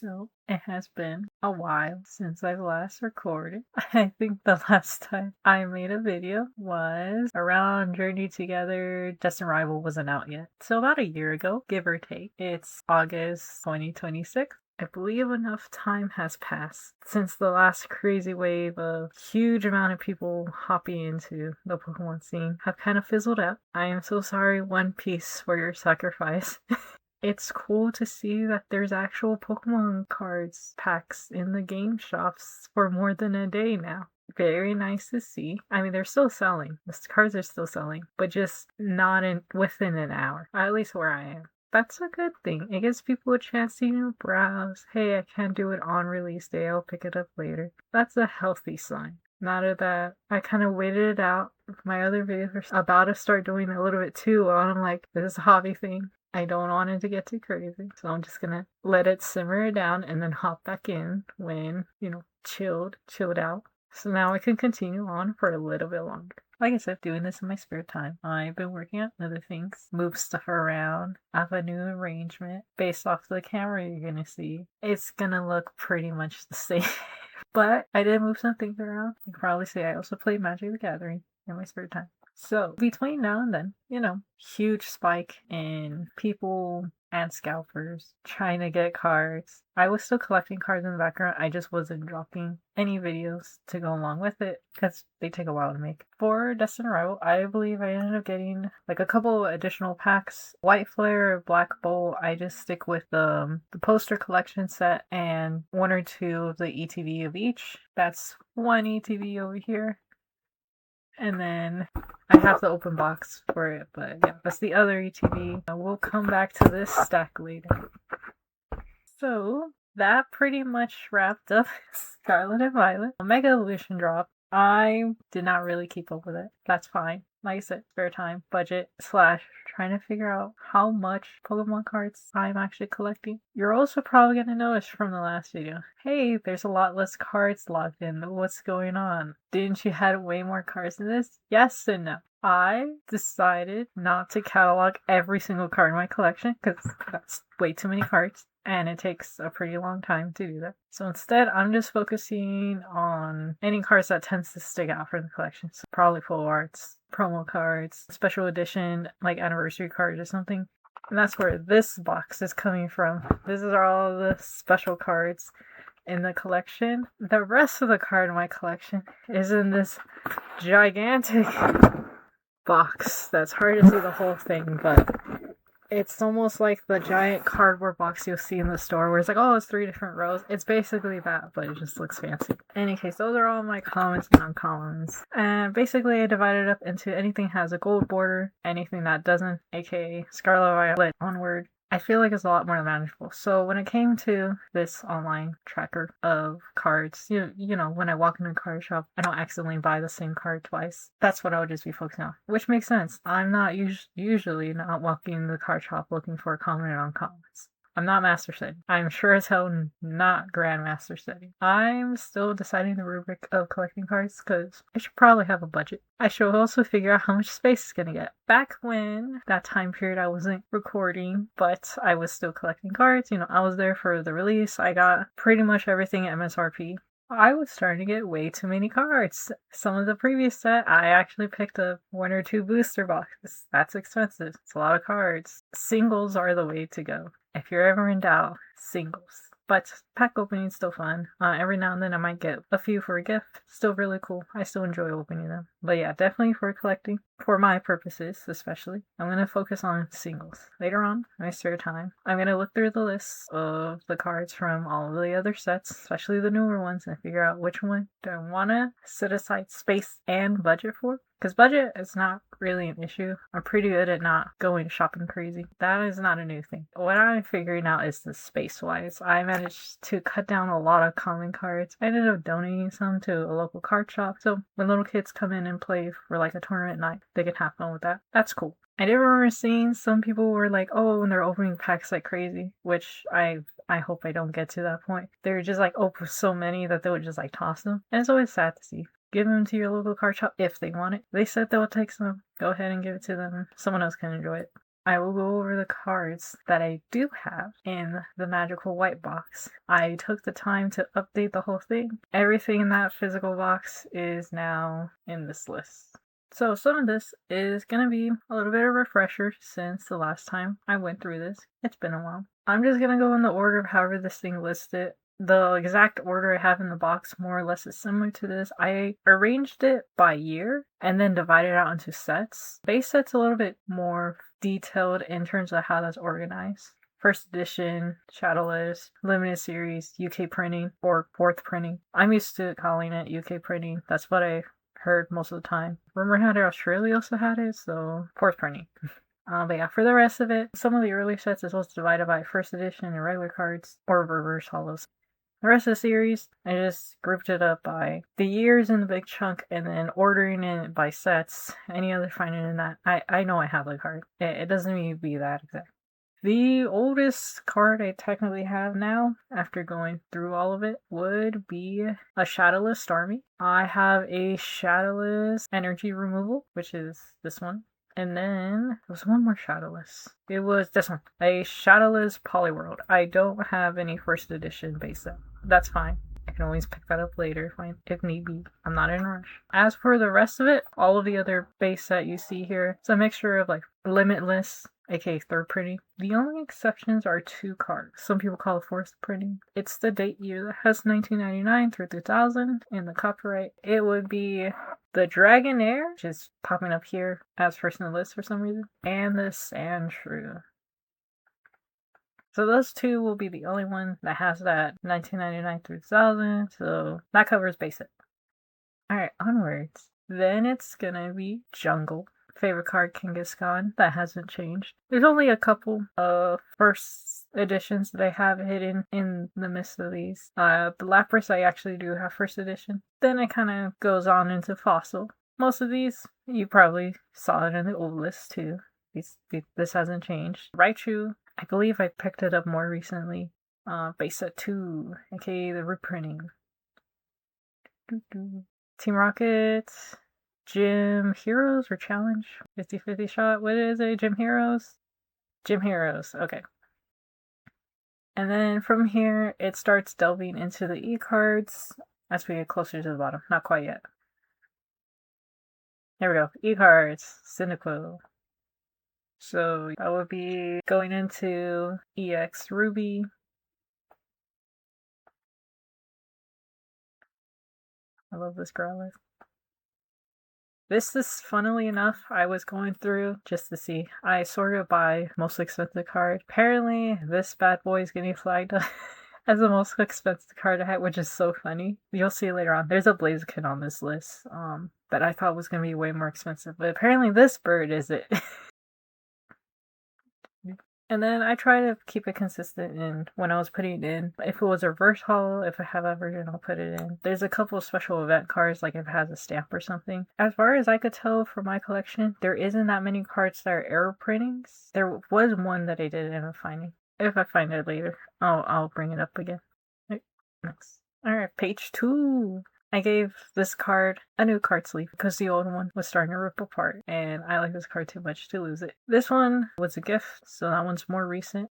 So it has been a while since I last recorded. I think the last time I made a video was around Journey Together. Destined Rival wasn't out yet. So about a year ago, give or take. It's August 2026. I believe enough time has passed since the last crazy wave of huge amount of people hopping into the Pokemon scene have kind of fizzled out. I am so sorry, One Piece, for your sacrifice. It's cool to see that there's actual Pokemon cards packs in the game shops for more than a day now. Very nice to see. I mean, they're still selling. The cards are still selling, but just not within an hour. At least where I am. That's a good thing. It gives people a chance to, browse. Hey, I can't do it on release day. I'll pick it up later. That's a healthy sign. Not that I kind of waited it out. My other videos are about to start doing a little bit too. I'm like, this is a hobby thing. I don't want it to get too crazy, so I'm just gonna let it simmer down and then hop back in when, chilled out. So now I can continue on for a little bit longer. Like I said, doing this in my spare time. I've been working on other things, move stuff around. I have a new arrangement based off the camera you're gonna see. It's gonna look pretty much the same. But I did move some things around. You can probably see I also play Magic the Gathering in my spare time. So between now and then, huge spike in people and scalpers trying to get cards. I was still collecting cards in the background. I just wasn't dropping any videos to go along with it because they take a while to make. For Destined Arrival, I believe I ended up getting like a couple additional packs. White Flare, Black Bolt. I just stick with the poster collection set and one or two of the ETB of each. That's one ETB over here. And then I have the open box for it, but yeah, that's the other ETB. We'll come back to this stack later. So that pretty much wrapped up Scarlet and Violet. Mega Evolution drop. I did not really keep up with it. That's fine. Like I said, spare time, budget, / trying to figure out how much Pokemon cards I'm actually collecting. You're also probably going to notice from the last video, hey, there's a lot less cards logged in. What's going on? Didn't you have way more cards than this? Yes and no. I decided not to catalog every single card in my collection because that's way too many cards. And it takes a pretty long time to do that. So instead, I'm just focusing on any cards that tends to stick out from the collection. So probably full arts, promo cards, special edition, like anniversary cards or something. And that's where this box is coming from. This is all the special cards in the collection. The rest of the card in my collection is in this gigantic box. That's hard to see the whole thing, but it's almost like the giant cardboard box you'll see in the store where it's like, oh, it's 3 different rows. It's basically that, but it just looks fancy. In any case, those are all my commons and uncommons. And basically I divided it up into anything that has a gold border, anything that doesn't, aka Scarlet, Violet, onward. I feel like it's a lot more manageable. So when it came to this online tracker of cards, you know, when I walk into a card shop, I don't accidentally buy the same card twice. That's what I would just be focusing on, which makes sense. I'm not usually not walking in the card shop looking for common and uncommons. I'm not master setting. I'm sure as hell not grandmaster setting. I'm still deciding the rubric of collecting cards because I should probably have a budget. I should also figure out how much space it's gonna get. Back when that time period I wasn't recording, but I was still collecting cards. I was there for the release. I got pretty much everything at MSRP. I was starting to get way too many cards. Some of the previous set, I actually picked up 1 or 2 booster boxes. That's expensive. It's a lot of cards. Singles are the way to go. If you're ever in doubt, singles. But pack opening is still fun. Every now and then I might get a few for a gift. Still really cool. I still enjoy opening them. But yeah, definitely for collecting. For my purposes, especially. I'm going to focus on singles. Later on, in my spare time, I'm going to look through the lists of the cards from all of the other sets, especially the newer ones, and figure out which one do I want to set aside space and budget for. Because budget is not really an issue. I'm pretty good at not going shopping crazy. That is not a new thing. What I'm figuring out is the space-wise. I managed to cut down a lot of common cards. I ended up donating some to a local card shop. So when little kids come in and play for like a tournament night, they can have fun with that. That's cool. I did remember seeing some people were like, oh, and they're opening packs like crazy, which I hope I don't get to that point. They're just like, oh, so many that they would just like toss them. And it's always sad to see. Give them to your local card shop if they want it. They said they'll take some. Go ahead and give it to them. Someone else can enjoy it. I will go over the cards that I do have in the magical white box. I took the time to update the whole thing. Everything in that physical box is now in this list. So some of this is going to be a little bit of a refresher since the last time I went through this. It's been a while. I'm just going to go in the order of however this thing listed. The exact order I have in the box more or less is similar to this. I arranged it by year and then divided it out into sets. Base set's a little bit more detailed in terms of how that's organized. First edition, Shadowless, limited series, UK printing, or fourth printing. I'm used to calling it UK printing. That's what I heard most of the time. Rumor had it, Australia also had it, so fourth printing. But yeah, for the rest of it, some of the early sets is also divided by first edition and regular cards, or reverse holos. The rest of the series, I just grouped it up by the years in the big chunk and then ordering it by sets. Any other finding in that? I know I have the card. It doesn't need to be that exact. The oldest card I technically have now, after going through all of it, would be a Shadowless Starmie. I have a Shadowless Energy Removal, which is this one. And then there was one more Shadowless. It was this one, a Shadowless Poliworld. I don't have any first edition base set. That's fine. I can always pick that up later if need be. I'm not in a rush. As for the rest of it, all of the other base set you see here, it's a mixture of like Limitless, aka third printing. The only exceptions are two cards. Some people call it fourth printing. It's the date year that has 1999 through 2000 in the copyright. It would be the Dragonair, which is popping up here as first in the list for some reason, and the Sandshrew. So those two will be the only one that has that 1999 through 2000, so that covers basic. Alright, onwards. Then it's gonna be Jungle. Favorite card, Kangaskhan. That hasn't changed. There's only a couple of first editions that I have hidden in the midst of these. The Lapras I actually do have first edition. Then it kind of goes on into Fossil. Most of these, you probably saw it in the old list too. This hasn't changed. Raichu, I believe I picked it up more recently. Base set 2, aka the reprinting. Team Rocket, Gym Heroes or Challenge? 50-50 shot? What is it? Gym Heroes? Gym Heroes, okay. And then from here, it starts delving into the E-cards as we get closer to the bottom. Not quite yet. There we go. E-cards, Cyndaquil. So I would be going into EX Ruby. I love this Scarlet. This is, funnily enough, I was going through just to see. I sorted by most expensive card. Apparently, this bad boy is getting flagged as the most expensive card I had, which is so funny. You'll see later on. There's a Blaziken on this list that I thought was going to be way more expensive, but apparently this bird is it. And then I try to keep it consistent in when I was putting it in. If it was a reverse holo, if I have that version, I'll put it in. There's a couple of special event cards, like if it has a stamp or something. As far as I could tell from my collection, there isn't that many cards that are error printings. There was one that I did end up finding. If I find it later, I'll bring it up again. Right, next. Alright, page 2. I gave this card a new card sleeve because the old one was starting to rip apart and I like this card too much to lose it. This one was a gift, so that one's more recent.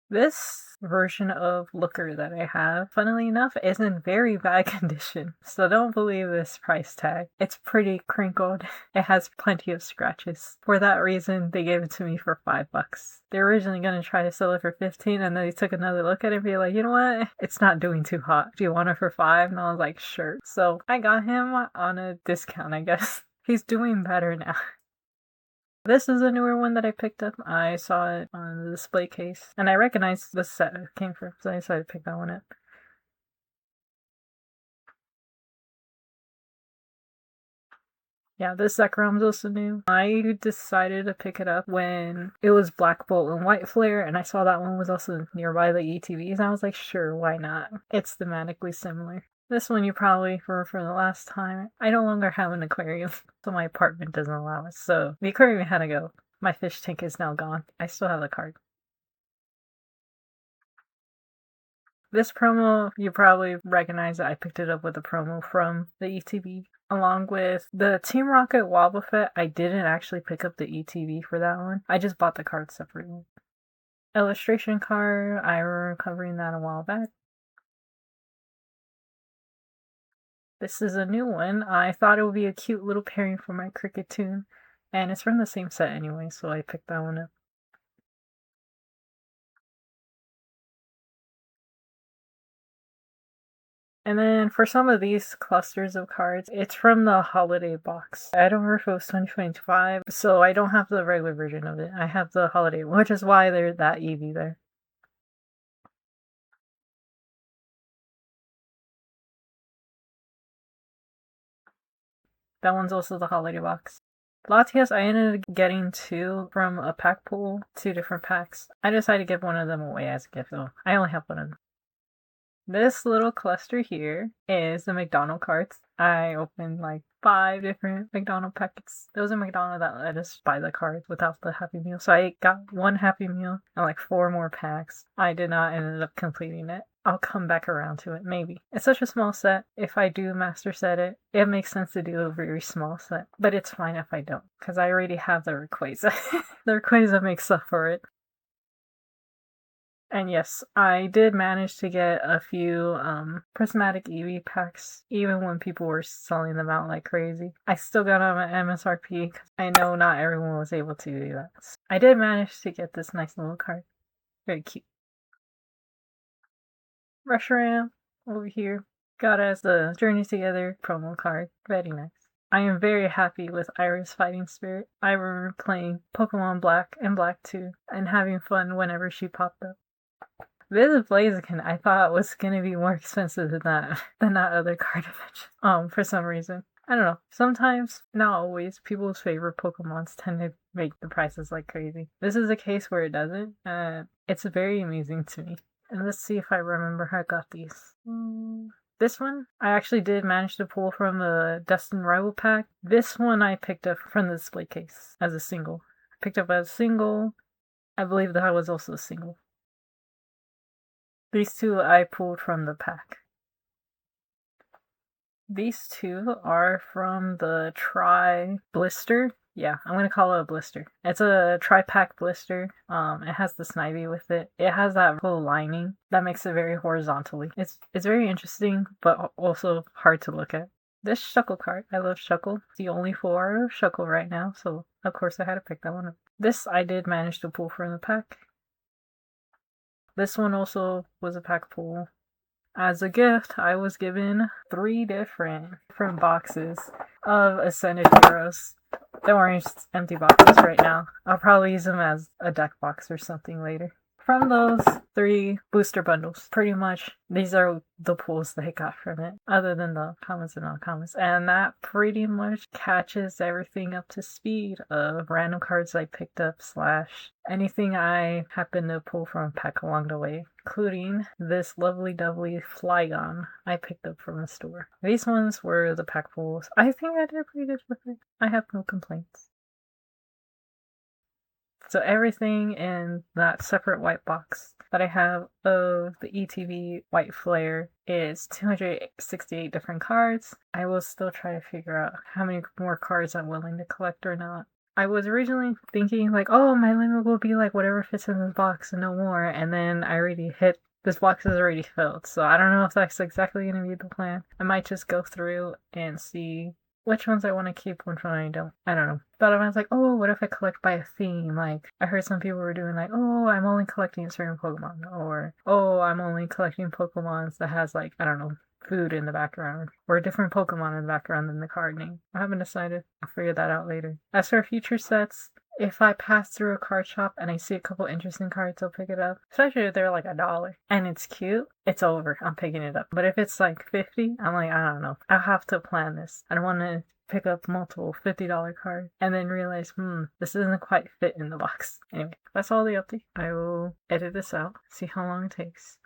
This version of Looker that I have, funnily enough, is in very bad condition, so don't believe this price tag. It's pretty crinkled. It has plenty of scratches. For that reason, they gave it to me for $5. They were originally going to try to sell it for 15, and then they took another look at it and be like, you know what? It's not doing too hot. Do you want it for 5? And I was like, sure. So I got him on a discount, I guess. He's doing better now. This is a newer one that I picked up. I saw it on the display case, and I recognized the set it came from, so I decided to pick that one up. Yeah, this Zekrom is also new. I decided to pick it up when it was Black Bolt and White Flare, and I saw that one was also nearby the ETVs, and I was like, sure, why not? It's thematically similar. This one you probably for the last time. I no longer have an aquarium, so my apartment doesn't allow it. So the aquarium had to go. My fish tank is now gone. I still have the card. This promo, you probably recognize that I picked it up with a promo from the ETB. along with the Team Rocket Wobbuffet. I didn't actually pick up the ETB for that one. I just bought the card separately. Illustration card, I remember covering that a while back. This is a new one. I thought it would be a cute little pairing for my Cricket Tune, and it's from the same set anyway, so I picked that one up. And then for some of these clusters of cards, it's from the holiday box. I don't remember if it was 2025, so I don't have the regular version of it. I have the holiday, which is why there's that Eevee there. That one's also the holiday box. Latias, I ended up getting 2 from a pack pool, 2 different packs. I decided to give one of them away as a gift, though. I only have one of them. This little cluster here is the McDonald cards. I opened like 5 different McDonald packets. There was a McDonald that let us buy the cards without the Happy Meal. So I got 1 Happy Meal and like 4 more packs. I did not end up completing it. I'll come back around to it, maybe. It's such a small set. If I do master set it, it makes sense to do a very small set. But it's fine if I don't, because I already have the Rayquaza. The Rayquaza makes up for it. And yes, I did manage to get a few prismatic Eevee packs, even when people were selling them out like crazy. I still got them at MSRP because I know not everyone was able to do that. I did manage to get this nice little card. Very cute. Reshiram over here. Got as the Journey Together promo card. Very nice. I am very happy with Iris Fighting Spirit. I remember playing Pokemon Black and Black 2 and having fun whenever she popped up. Vivid Blaziken I thought was gonna be more expensive than that other card eventually. For some reason. I don't know. Sometimes, not always, people's favorite Pokemons tend to make the prices like crazy. This is a case where it doesn't, and it's very amusing to me. And let's see if I remember how I got these. This one, I actually did manage to pull from the Destined Rival pack. This one I picked up from the display case as a single. Picked up as a single. I believe that was also a single. These 2 I pulled from the pack. These 2 are from the Tri Blister. Yeah, I'm gonna call it a blister. It's a tri-pack blister. It has the Snivy with it. It has that full lining that makes it very horizontally. It's very interesting, but also hard to look at. This Shuckle card, I love Shuckle. It's the only 4 of Shuckle right now, so of course I had to pick that one up. This I did manage to pull from the pack. This one also was a pack pull. As a gift, I was given 3 different boxes of Ascended Heroes. Don't worry, it's empty boxes right now. I'll probably use them as a deck box or something later. From those 3 booster bundles, pretty much these are the pulls that I got from it, other than the commons and non-commons. And that pretty much catches everything up to speed of random cards I picked up / anything I happened to pull from a pack along the way, including this lovely doubly Flygon I picked up from the store. These ones were the pack pulls. I think I did pretty good with it. I have no complaints. So everything in that separate white box that I have of the ETB White Flare is 268 different cards. I will still try to figure out how many more cards I'm willing to collect or not. I was originally thinking like, oh, my limit will be like whatever fits in this box and no more. And then I already hit, this box is already filled. So I don't know if that's exactly going to be the plan. I might just go through and see which ones I want to keep, which one I don't. I don't know. But I was like, oh, what if I collect by a theme? Like, I heard some people were doing like, oh, I'm only collecting certain Pokemon. Or, oh, I'm only collecting Pokemons that has like, I don't know, food in the background. Or a different Pokemon in the background than the card name. I haven't decided. I'll figure that out later. As for future sets, if I pass through a card shop and I see a couple interesting cards, I'll pick it up. Especially if they're like $1 and it's cute, it's over. I'm picking it up. But if it's like $50, I'm like, I don't know. I'll have to plan this. I don't want to pick up multiple $50 cards and then realize, this doesn't quite fit in the box. Anyway, that's all the update. I will edit this out, see how long it takes,